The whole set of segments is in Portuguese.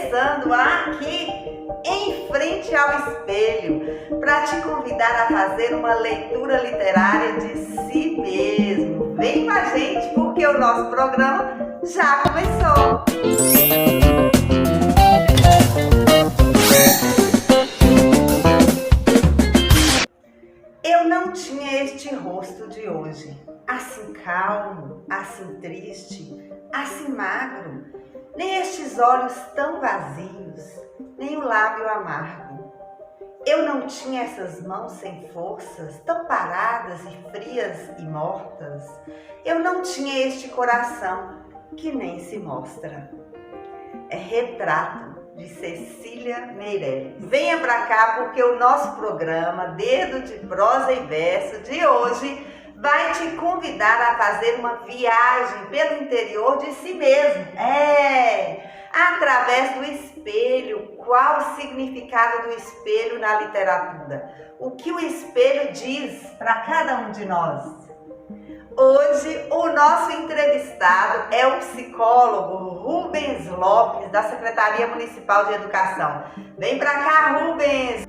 começando aqui em frente ao espelho para te convidar a fazer uma leitura literária de si mesmo. Vem com a gente porque o nosso programa já começou. Eu não tinha este rosto de hoje, assim calmo, assim triste, assim magro, nem estes olhos tão vazios, nem o lábio amargo. Eu não tinha essas mãos sem forças, tão paradas e frias e mortas. Eu não tinha este coração que nem se mostra. É Retrato, de Cecília Meirelles. Venha pra cá porque o nosso programa Dedo de Prosa e Verso de hoje vai te convidar a fazer uma viagem pelo interior de si mesmo. Através do espelho. Qual o significado do espelho na literatura? O que o espelho diz para cada um de nós? Hoje, o nosso entrevistado é o psicólogo Rubens Lopes, da Secretaria Municipal de Educação. Vem pra cá, Rubens!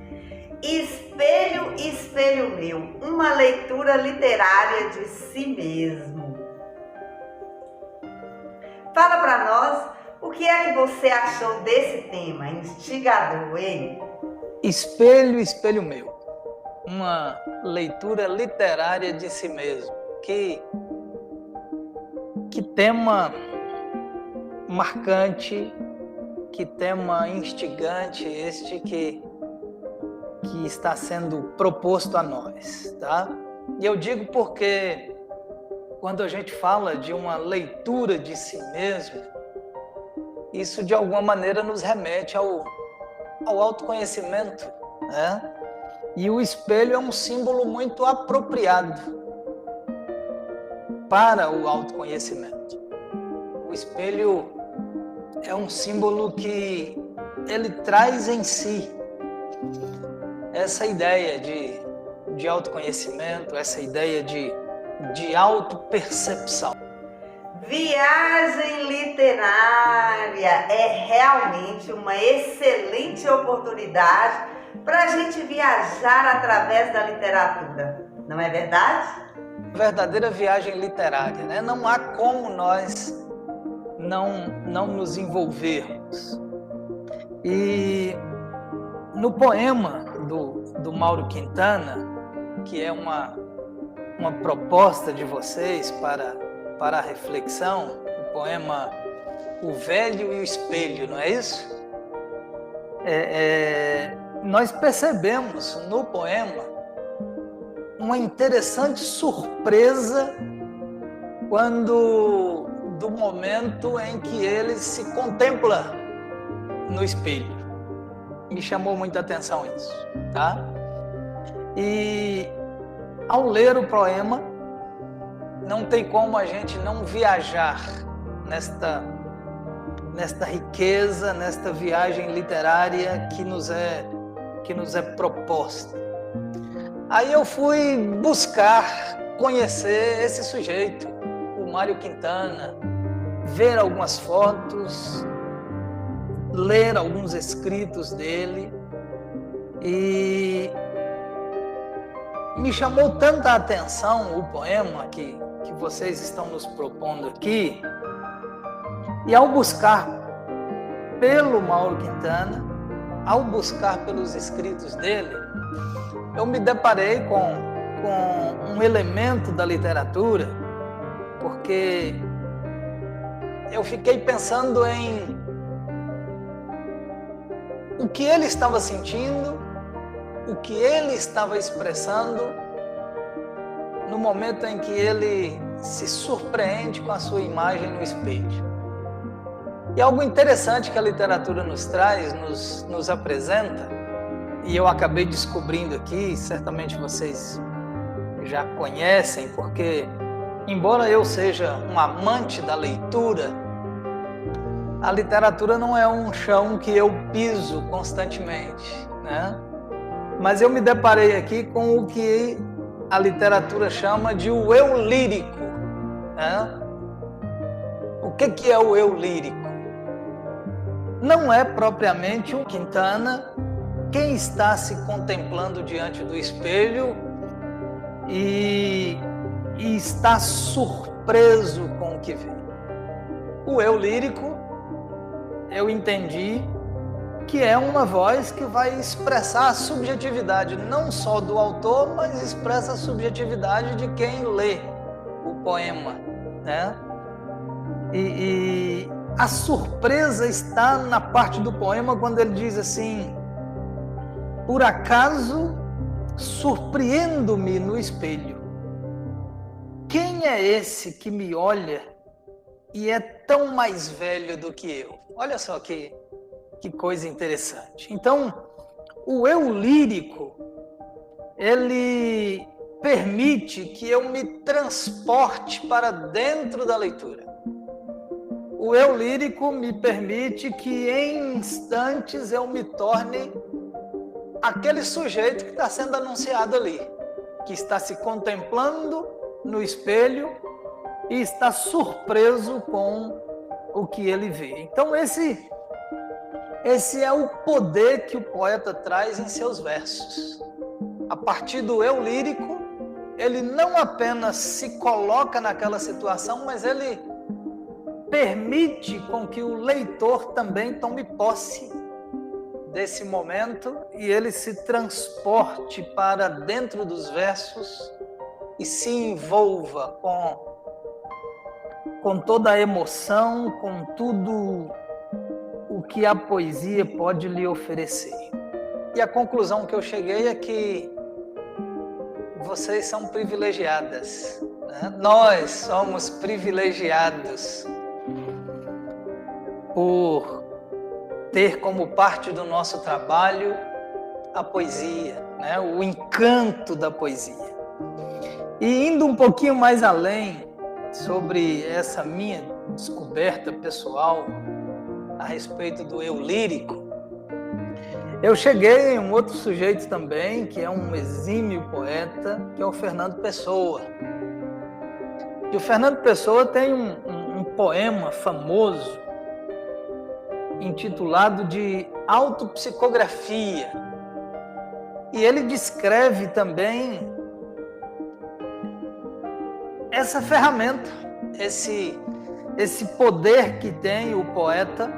Espelho, espelho meu, uma leitura literária de si mesmo. Fala pra nós o que é que você achou desse tema instigador, hein? Espelho, espelho meu, uma leitura literária de si mesmo. Que tema marcante, que tema instigante este que está sendo proposto a nós, tá? E eu digo porque quando a gente fala de uma leitura de si mesmo, isso de alguma maneira nos remete ao autoconhecimento, né? E o espelho é um símbolo muito apropriado para o autoconhecimento. O espelho é um símbolo que ele traz em si essa ideia de autoconhecimento, essa ideia de autopercepção. Viagem literária é realmente uma excelente oportunidade para a gente viajar através da literatura, não é verdade? Verdadeira viagem literária, né? Não há como nós não nos envolvermos. E no poema do Mauro Quintana, que é uma proposta de vocês para a reflexão, o poema O Velho e o Espelho, não é isso? Nós percebemos no poema uma interessante surpresa do momento em que ele se contempla no espelho. Me chamou muita atenção isso, tá? E ao ler o poema, não tem como a gente não viajar nesta riqueza, nesta viagem literária que nos é proposta. Aí eu fui buscar conhecer esse sujeito, o Mário Quintana, ver algumas fotos, ler alguns escritos dele, e me chamou tanta atenção o poema que vocês estão nos propondo aqui, e ao buscar pelo Mauro Quintana, ao buscar pelos escritos dele, eu me deparei com um elemento da literatura, porque eu fiquei pensando em o que ele estava sentindo, o que ele estava expressando no momento em que ele se surpreende com a sua imagem no espelho. E algo interessante que a literatura nos traz, nos apresenta, e eu acabei descobrindo aqui, certamente vocês já conhecem, porque embora eu seja um amante da leitura, a literatura não é um chão que eu piso constantemente, né? Mas eu me deparei aqui com o que a literatura chama de o eu lírico, né? O que é o eu lírico? não é propriamente um Quintana quem está se contemplando diante do espelho e está surpreso com o que vê. O eu lírico, eu entendi que é uma voz que vai expressar a subjetividade não só do autor, mas expressa a subjetividade de quem lê o poema, né? E a surpresa está na parte do poema quando ele diz assim: por acaso surpreendo-me no espelho. Quem é esse que me olha e é tão mais velho do que eu? Olha só que coisa interessante. Então, o eu lírico, ele permite que eu me transporte para dentro da leitura. O eu lírico me permite que em instantes eu me torne aquele sujeito que está sendo anunciado ali, que está se contemplando no espelho e está surpreso com o que ele vê. Então esse é o poder que o poeta traz em seus versos. A partir do eu lírico, ele não apenas se coloca naquela situação, mas ele permite com que o leitor também tome posse desse momento e ele se transporte para dentro dos versos e se envolva com toda a emoção, com tudo o que a poesia pode lhe oferecer. E a conclusão que eu cheguei é que vocês são privilegiadas, né? Nós somos privilegiados por ter como parte do nosso trabalho a poesia, né? O encanto da poesia. E indo um pouquinho mais além sobre essa minha descoberta pessoal a respeito do eu lírico, eu cheguei em um outro sujeito também, que é um exímio poeta, que é o Fernando Pessoa. E o Fernando Pessoa tem um poema famoso, intitulado de Autopsicografia. E ele descreve também essa ferramenta, esse poder que tem o poeta,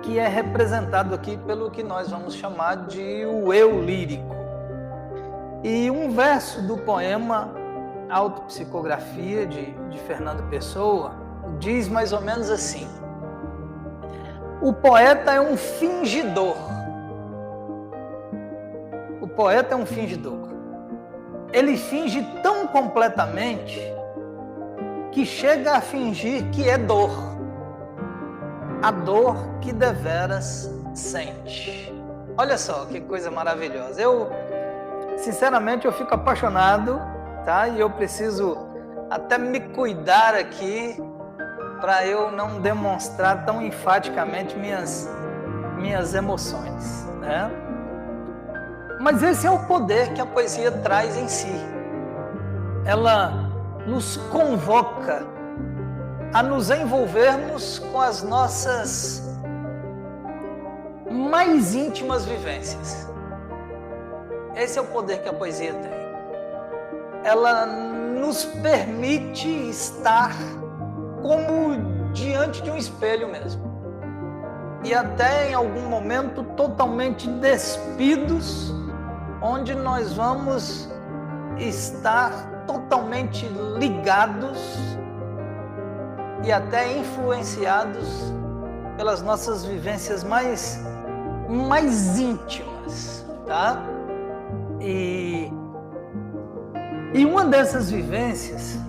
que é representado aqui pelo que nós vamos chamar de o eu lírico. E um verso do poema Autopsicografia de Fernando Pessoa diz mais ou menos assim: o poeta é um fingidor. O poeta é um fingidor. Ele finge tão completamente que chega a fingir que é dor. A dor que deveras sente. Olha só que coisa maravilhosa. Sinceramente, eu fico apaixonado, tá? E eu preciso até me cuidar aqui para eu não demonstrar tão enfaticamente minhas emoções, né? Mas esse é o poder que a poesia traz em si. Ela nos convoca a nos envolvermos com as nossas mais íntimas vivências. Esse é o poder que a poesia tem. Ela nos permite estar como diante de um espelho mesmo. E até em algum momento totalmente despidos, onde nós vamos estar totalmente ligados e até influenciados pelas nossas vivências mais íntimas, tá? E uma dessas vivências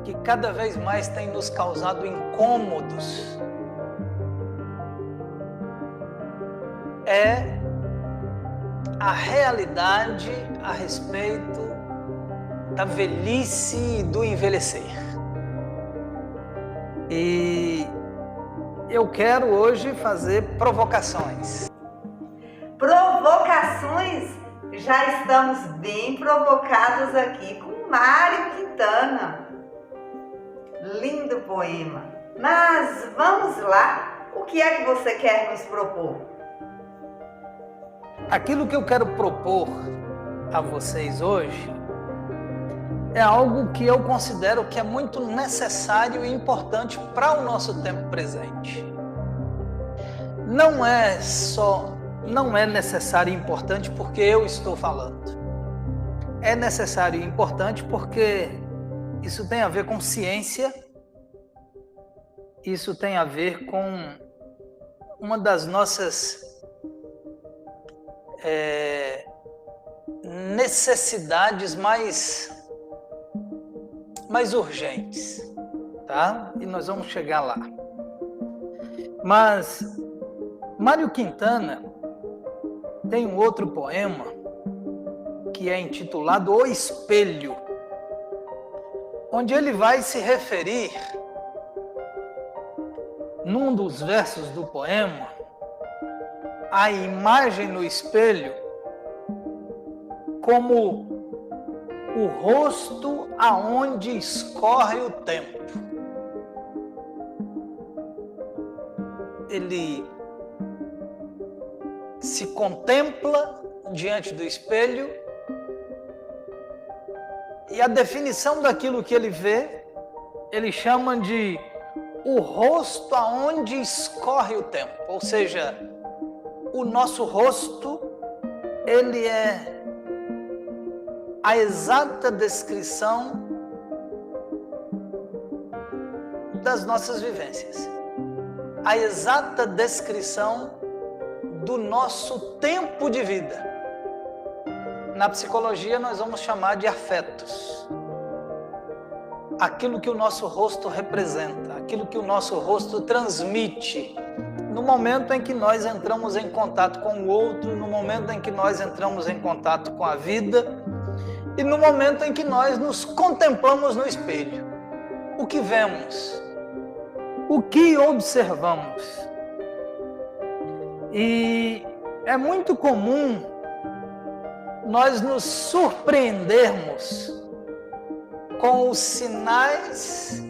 que cada vez mais tem nos causado incômodos é a realidade a respeito da velhice e do envelhecer. E eu quero hoje fazer provocações. Provocações? Já estamos bem provocados aqui com Mário Quintana. Lindo poema. Mas vamos lá. o que é que você quer nos propor? Aquilo que eu quero propor a vocês hoje é algo que eu considero que é muito necessário e importante para o nosso tempo presente. Não é necessário e importante porque eu estou falando. É necessário e importante porque isso tem a ver com ciência, isso tem a ver com uma das nossas necessidades mais urgentes, tá? E nós vamos chegar lá. Mas Mário Quintana tem um outro poema que é intitulado O Espelho, onde ele vai se referir, num dos versos do poema, à imagem no espelho como o rosto aonde escorre o tempo. Ele se contempla diante do espelho e a definição daquilo que ele vê, ele chama de o rosto aonde escorre o tempo. Ou seja, o nosso rosto, ele é a exata descrição das nossas vivências, a exata descrição do nosso tempo de vida. Na psicologia nós vamos chamar de afetos. Aquilo que o nosso rosto representa, aquilo que o nosso rosto transmite no momento em que nós entramos em contato com o outro, no momento em que nós entramos em contato com a vida e no momento em que nós nos contemplamos no espelho. O que vemos? O que observamos? E é muito comum nós nos surpreendermos com os sinais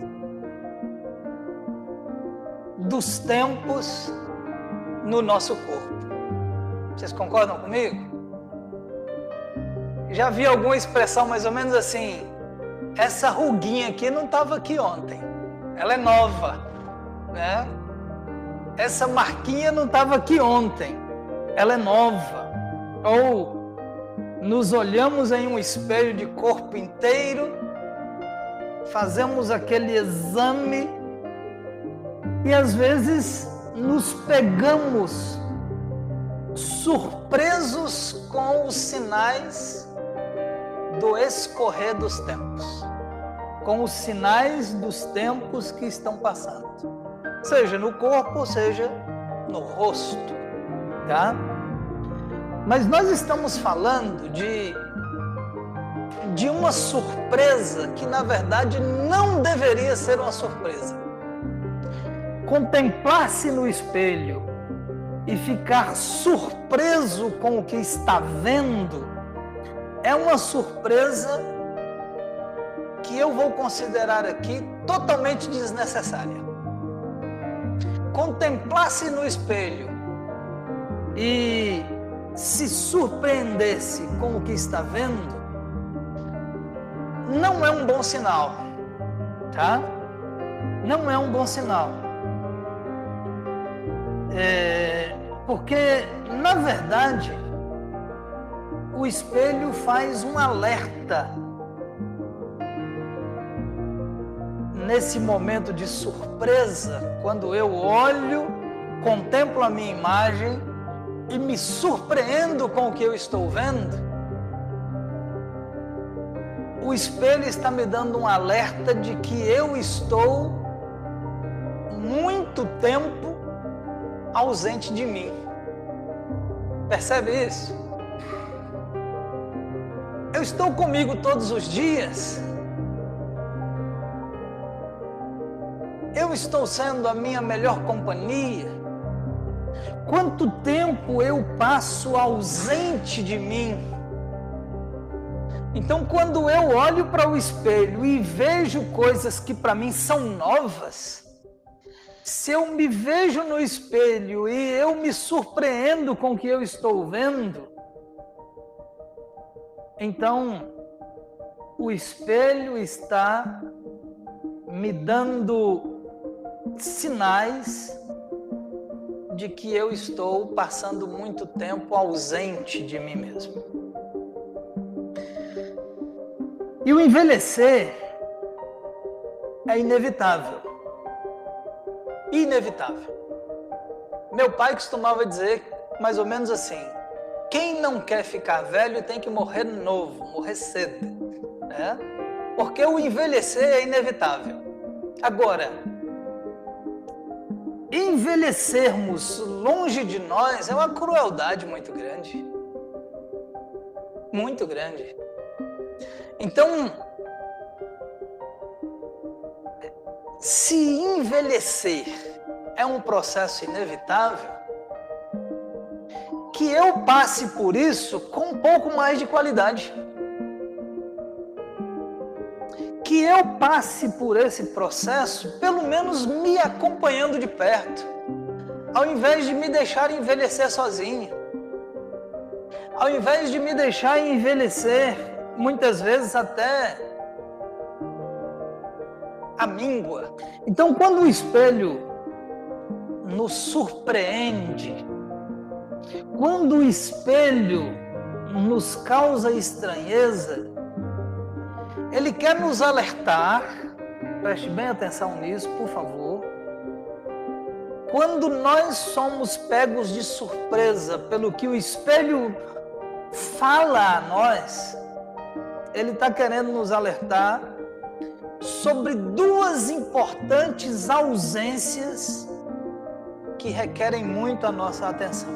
dos tempos no nosso corpo. Vocês concordam comigo? Já vi alguma expressão mais ou menos assim: essa ruguinha aqui não estava aqui ontem, ela é nova, né? Essa marquinha não estava aqui ontem, ela é nova. Ou nos olhamos em um espelho de corpo inteiro, fazemos aquele exame e às vezes nos pegamos surpresos com os sinais do escorrer dos tempos, com os sinais dos tempos que estão passando, seja no corpo, seja no rosto, tá? Mas nós estamos falando de uma surpresa que, na verdade, não deveria ser uma surpresa. Contemplar-se no espelho e ficar surpreso com o que está vendo é uma surpresa que eu vou considerar aqui totalmente desnecessária. Contemplar-se no espelho e se surpreender-se com o que está vendo não é um bom sinal, tá? Não é um bom sinal. Porque, na verdade, o espelho faz um alerta nesse momento de surpresa, quando eu olho, contemplo a minha imagem e me surpreendo com o que eu estou vendo. O espelho está me dando um alerta de que eu estou muito tempo ausente de mim. Percebe isso? Eu estou comigo todos os dias. Eu estou sendo a minha melhor companhia. Quanto tempo eu passo ausente de mim? Então, quando eu olho para o espelho e vejo coisas que para mim são novas, Se eu me vejo no espelho e eu me surpreendo com o que eu estou vendo, então o espelho está me dando sinais de que eu estou passando muito tempo ausente de mim mesmo. E o envelhecer é inevitável. Inevitável. Meu pai costumava dizer mais ou menos assim: quem não quer ficar velho tem que morrer novo, morrer cedo, né? Porque o envelhecer é inevitável. Agora, envelhecermos longe de nós é uma crueldade muito grande. Muito grande. Então, se envelhecer é um processo inevitável, que eu passe por isso com um pouco mais de qualidade. Que eu passe por esse processo, pelo menos me acompanhando de perto, ao invés de me deixar envelhecer sozinho, ao invés de me deixar envelhecer, muitas vezes até a míngua. Então, quando o espelho nos surpreende, quando o espelho nos causa estranheza, ele quer nos alertar, preste bem atenção nisso, por favor. Quando nós somos pegos de surpresa pelo que o espelho fala a nós, ele está querendo nos alertar sobre duas importantes ausências que requerem muito a nossa atenção.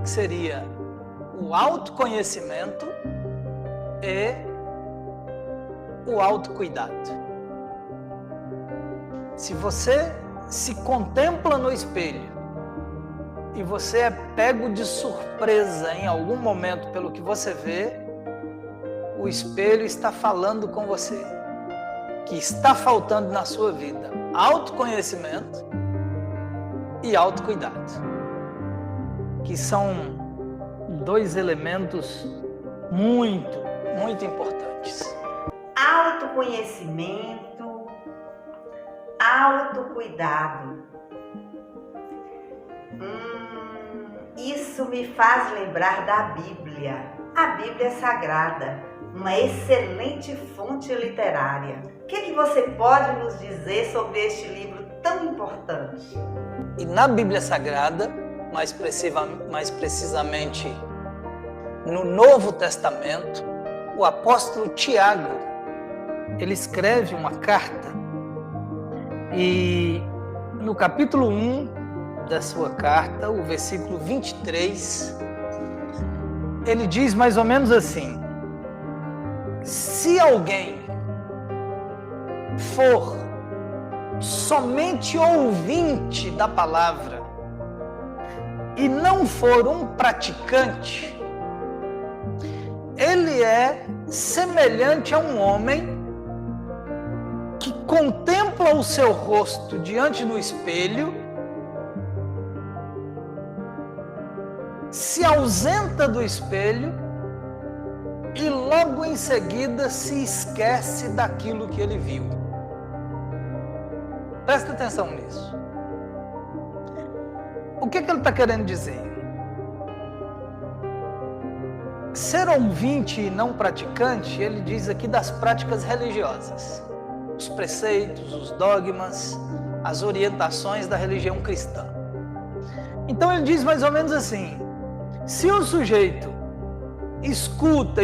Que seria o autoconhecimento e o autocuidado. Se você se contempla no espelho e você é pego de surpresa em algum momento pelo que você vê, o espelho está falando com você que está faltando na sua vida autoconhecimento e autocuidado, que são dois elementos muito, muito importantes. Autoconhecimento, autocuidado. Isso me faz lembrar da Bíblia. A Bíblia é sagrada, uma excelente fonte literária. O que você pode nos dizer sobre este livro tão importante? E na Bíblia Sagrada, mais precisamente no Novo Testamento, o apóstolo Tiago, ele escreve uma carta e no capítulo 1 da sua carta, o versículo 23, ele diz mais ou menos assim: se alguém for somente ouvinte da palavra e não for um praticante, ele é semelhante a um homem que contempla o seu rosto diante do espelho, se ausenta do espelho e logo em seguida se esquece daquilo que ele viu. Presta atenção nisso. O que ele está querendo dizer? Ser ouvinte e não praticante, ele diz aqui das práticas religiosas, os preceitos, os dogmas, as orientações da religião cristã. Então ele diz mais ou menos assim: se o sujeito escuta,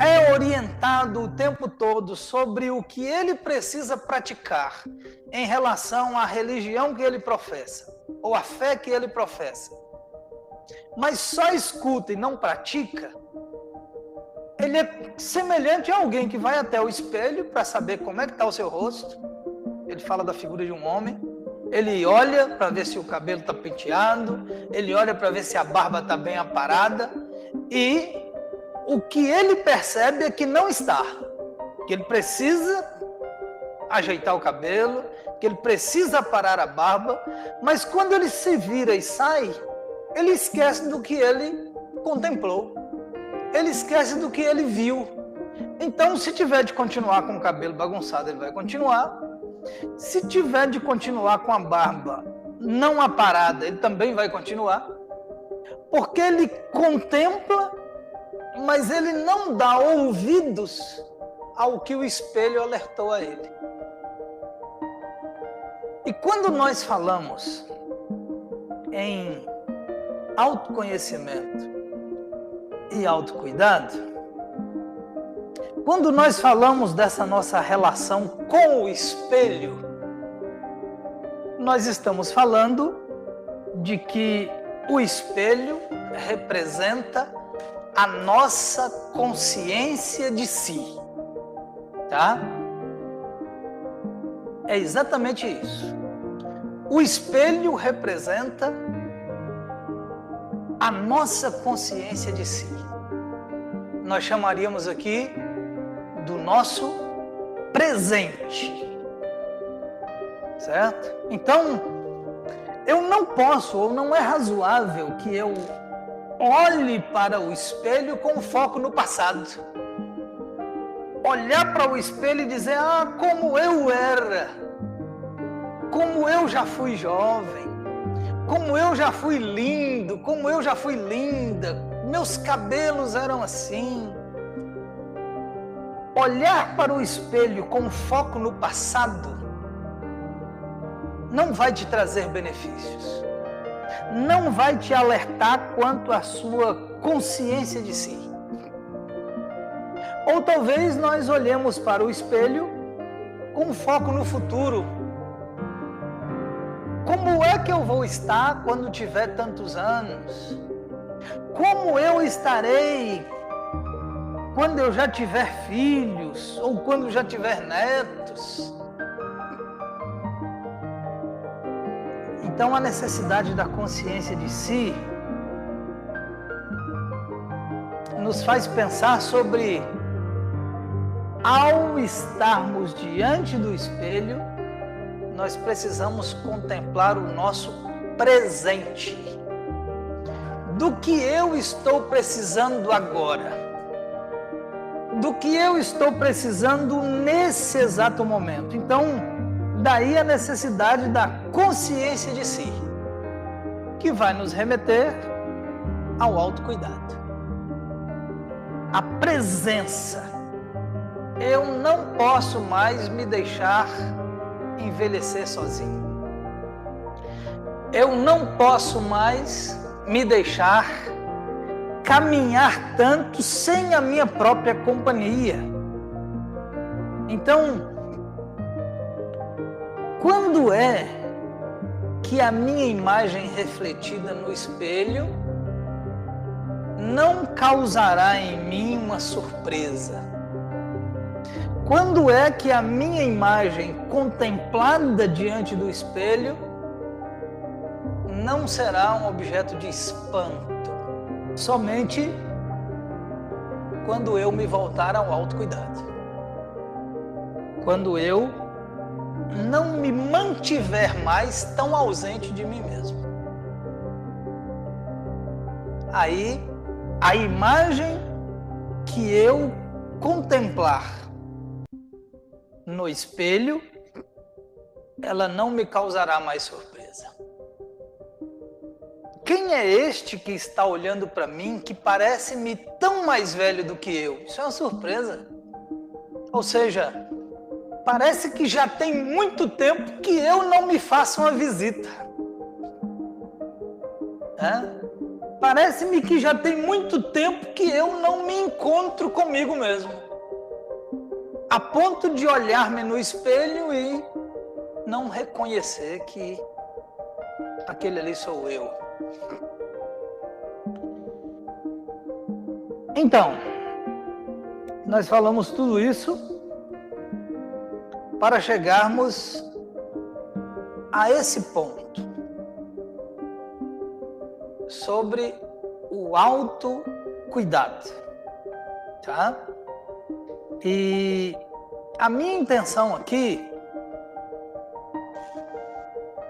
é orientado o tempo todo sobre o que ele precisa praticar em relação à religião que ele professa, ou à fé que ele professa, mas só escuta e não pratica, ele é semelhante a alguém que vai até o espelho para saber como é que está o seu rosto. Ele fala da figura de um homem, ele olha para ver se o cabelo está penteado, ele olha para ver se a barba está bem aparada, e o que ele percebe é que não está, que ele precisa ajeitar o cabelo, que ele precisa parar a barba, mas quando ele se vira e sai, ele esquece do que ele contemplou, ele esquece do que ele viu. Então, se tiver de continuar com o cabelo bagunçado, ele vai continuar. Se tiver de continuar com a barba não aparada, ele também vai continuar, porque ele contempla, mas ele não dá ouvidos ao que o espelho alertou a ele. E quando nós falamos em autoconhecimento e autocuidado, quando nós falamos dessa nossa relação com o espelho, nós estamos falando de que o espelho representa a nossa consciência de si, tá? É exatamente isso. O espelho representa a nossa consciência de si. Nós chamaríamos aqui do nosso presente, certo? Então, eu não posso, ou não é razoável que eu olhe para o espelho com foco no passado. Olhar para o espelho e dizer, como eu era, como eu já fui jovem, como eu já fui lindo, como eu já fui linda, meus cabelos eram assim. Olhar para o espelho com foco no passado não vai te trazer benefícios, não vai te alertar quanto à sua consciência de si. Ou talvez nós olhemos para o espelho com foco no futuro. Como é que eu vou estar quando tiver tantos anos? Como eu estarei quando eu já tiver filhos ou quando já tiver netos? Então a necessidade da consciência de si nos faz pensar sobre, ao estarmos diante do espelho, nós precisamos contemplar o nosso presente. Do que eu estou precisando agora? Do que eu estou precisando nesse exato momento? Então, daí a necessidade da consciência de si, que vai nos remeter ao autocuidado. A presença. Eu não posso mais me deixar envelhecer sozinho. Eu não posso mais me deixar caminhar tanto sem a minha própria companhia. Então, quando é que a minha imagem refletida no espelho não causará em mim uma surpresa? Quando é que a minha imagem contemplada diante do espelho não será um objeto de espanto? Somente quando eu me voltar ao autocuidado. Quando eu não me mantiver mais tão ausente de mim mesmo. Aí, a imagem que eu contemplar no espelho, ela não me causará mais surpresa. Quem é este que está olhando para mim que parece-me tão mais velho do que eu? Isso é uma surpresa. Ou seja, parece que já tem muito tempo que eu não me faço uma visita. Parece-me que já tem muito tempo que eu não me encontro comigo mesmo. A ponto de olhar-me no espelho e não reconhecer que aquele ali sou eu. Então, nós falamos tudo isso para chegarmos a esse ponto sobre o autocuidado, tá? E a minha intenção aqui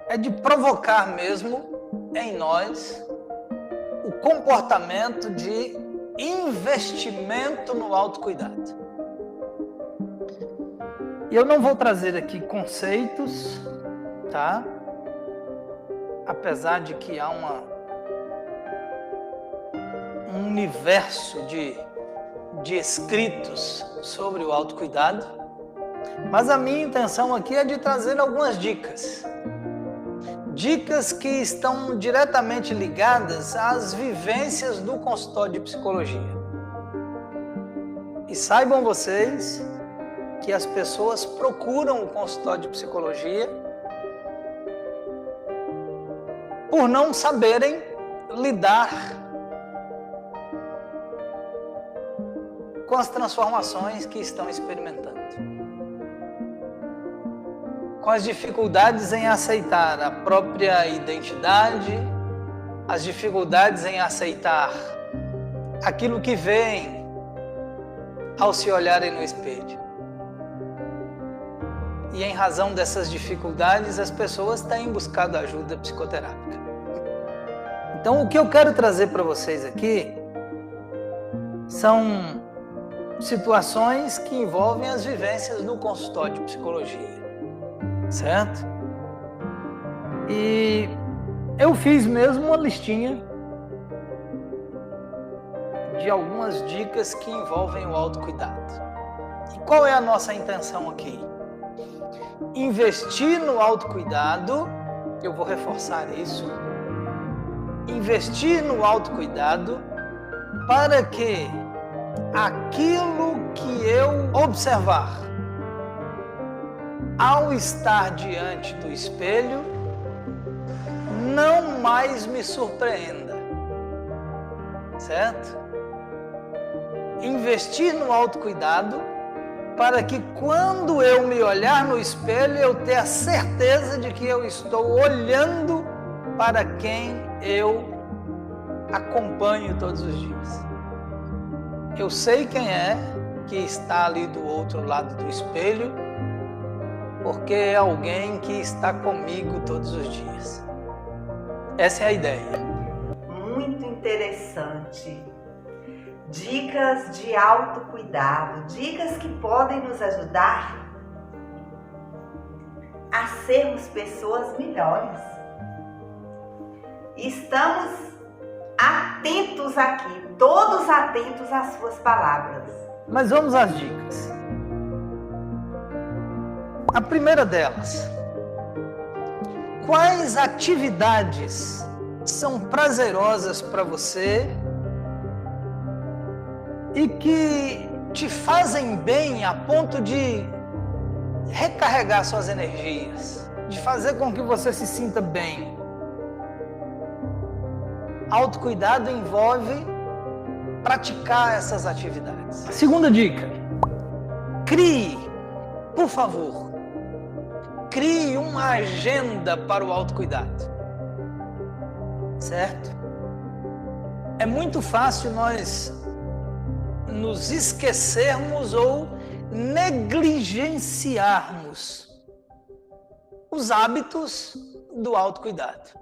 é de provocar mesmo em nós o comportamento de investimento no autocuidado. E eu não vou trazer aqui conceitos, tá? Apesar de que há um universo de escritos sobre o autocuidado, mas a minha intenção aqui é de trazer algumas dicas. Dicas que estão diretamente ligadas às vivências do consultório de psicologia. E saibam vocês que as pessoas procuram o consultório de psicologia por não saberem lidar com as transformações que estão experimentando, com as dificuldades em aceitar a própria identidade, as dificuldades em aceitar aquilo que veem ao se olharem no espelho. E em razão dessas dificuldades, as pessoas têm buscado ajuda psicoterápica. Então, o que eu quero trazer para vocês aqui são situações que envolvem as vivências no consultório de psicologia, certo? E eu fiz mesmo uma listinha de algumas dicas que envolvem o autocuidado. E qual é a nossa intenção aqui? Investir no autocuidado, eu vou reforçar isso, investir no autocuidado para que aquilo que eu observar ao estar diante do espelho não mais me surpreenda, certo? Investir no autocuidado para que quando eu me olhar no espelho eu tenha certeza de que eu estou olhando para quem eu acompanho todos os dias. Eu sei quem é que está ali do outro lado do espelho, porque é alguém que está comigo todos os dias. Essa é a ideia. Muito interessante. Dicas de autocuidado, dicas que podem nos ajudar a sermos pessoas melhores. Estamos atentos aqui, todos atentos às suas palavras. Mas vamos às dicas. A primeira delas: quais atividades são prazerosas para você e que te fazem bem a ponto de recarregar suas energias, de fazer com que você se sinta bem? Autocuidado envolve praticar essas atividades. A segunda dica: crie, por favor, crie uma agenda para o autocuidado, certo? É muito fácil nós nos esquecermos ou negligenciarmos os hábitos do autocuidado.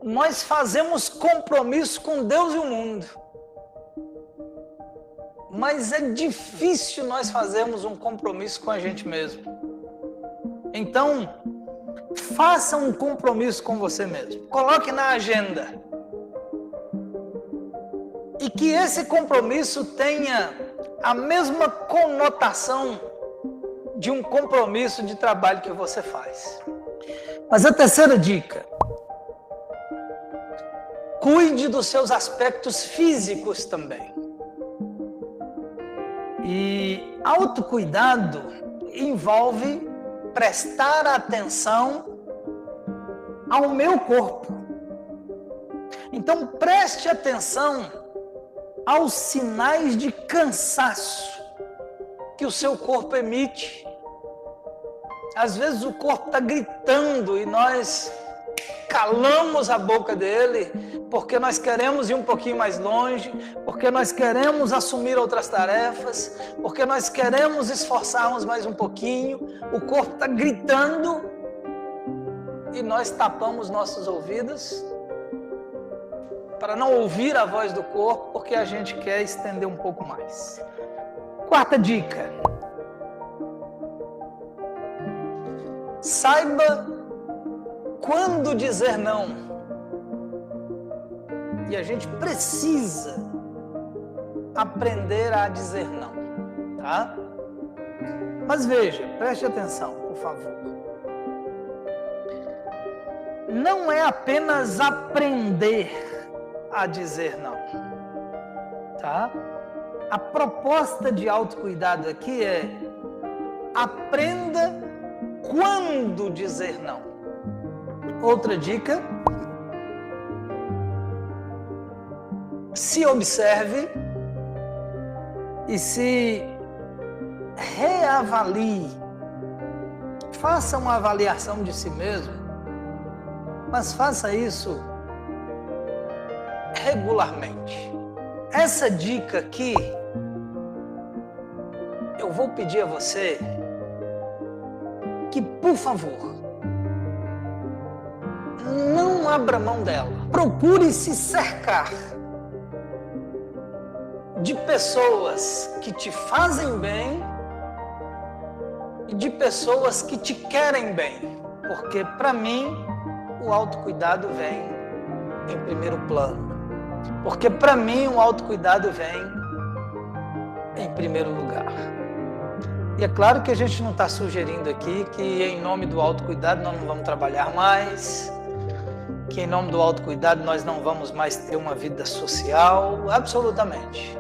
Nós fazemos compromisso com Deus e o mundo, mas é difícil nós fazermos um compromisso com a gente mesmo. Então, faça um compromisso com você mesmo. Coloque na agenda. E que esse compromisso tenha a mesma conotação de um compromisso de trabalho que você faz. Mas a terceira dica: cuide dos seus aspectos físicos também. E autocuidado envolve prestar atenção ao meu corpo. Então preste atenção aos sinais de cansaço que o seu corpo emite. Às vezes o corpo está gritando e nós calamos a boca dele porque nós queremos ir um pouquinho mais longe, porque nós queremos assumir outras tarefas, porque nós queremos esforçarmos mais um pouquinho. O corpo está gritando e nós tapamos nossos ouvidos para não ouvir a voz do corpo, porque a gente quer estender um pouco mais. Quarta dica. Saiba quando dizer não. E a gente precisa aprender a dizer não, tá? Mas veja, preste atenção, por favor. Não é apenas aprender a dizer não, tá? A proposta de autocuidado aqui é aprenda quando dizer não. Outra dica, se observe e se reavalie. Faça uma avaliação de si mesmo, mas faça isso regularmente. Essa dica aqui, eu vou pedir a você que, por favor, não abra mão dela. Procure se cercar de pessoas que te fazem bem e de pessoas que te querem bem. Porque, para mim, o autocuidado vem em primeiro plano. Porque, para mim, o autocuidado vem em primeiro lugar. E é claro que a gente não está sugerindo aqui que, em nome do autocuidado, nós não vamos trabalhar mais, que, em nome do autocuidado, nós não vamos mais ter uma vida social, absolutamente,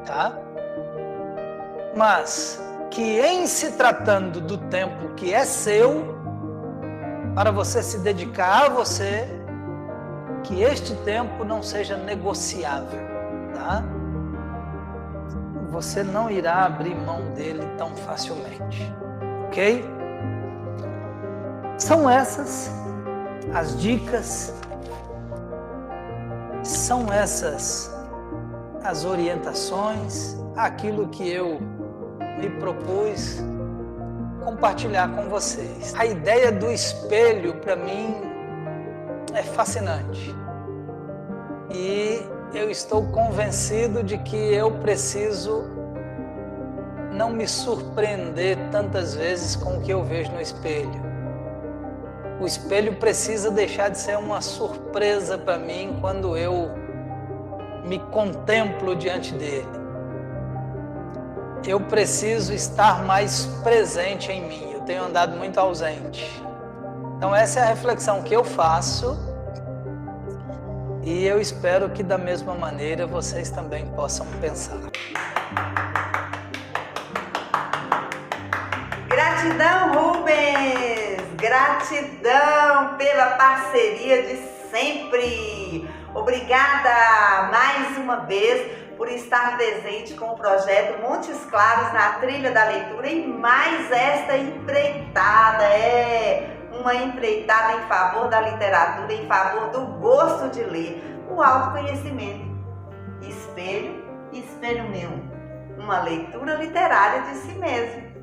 tá? Mas que, em se tratando do tempo que é seu, para você se dedicar a você, que este tempo não seja negociável, tá? Você não irá abrir mão dele tão facilmente, ok? São essas as dicas, são essas as orientações, aquilo que eu me propus compartilhar com vocês. A ideia do espelho, para mim, é fascinante. E eu estou convencido de que eu preciso não me surpreender tantas vezes com o que eu vejo no espelho. O espelho precisa deixar de ser uma surpresa para mim quando eu me contemplo diante dele. Eu preciso estar mais presente em mim. Eu tenho andado muito ausente. Então essa é a reflexão que eu faço e eu espero que da mesma maneira vocês também possam pensar. Gratidão, Rubens! Gratidão pela parceria de sempre! Obrigada mais uma vez por estar presente com o projeto Montes Claros na trilha da leitura e mais esta empreitada, uma empreitada em favor da literatura, em favor do gosto de ler, o autoconhecimento. Espelho, espelho meu, uma leitura literária de si mesmo.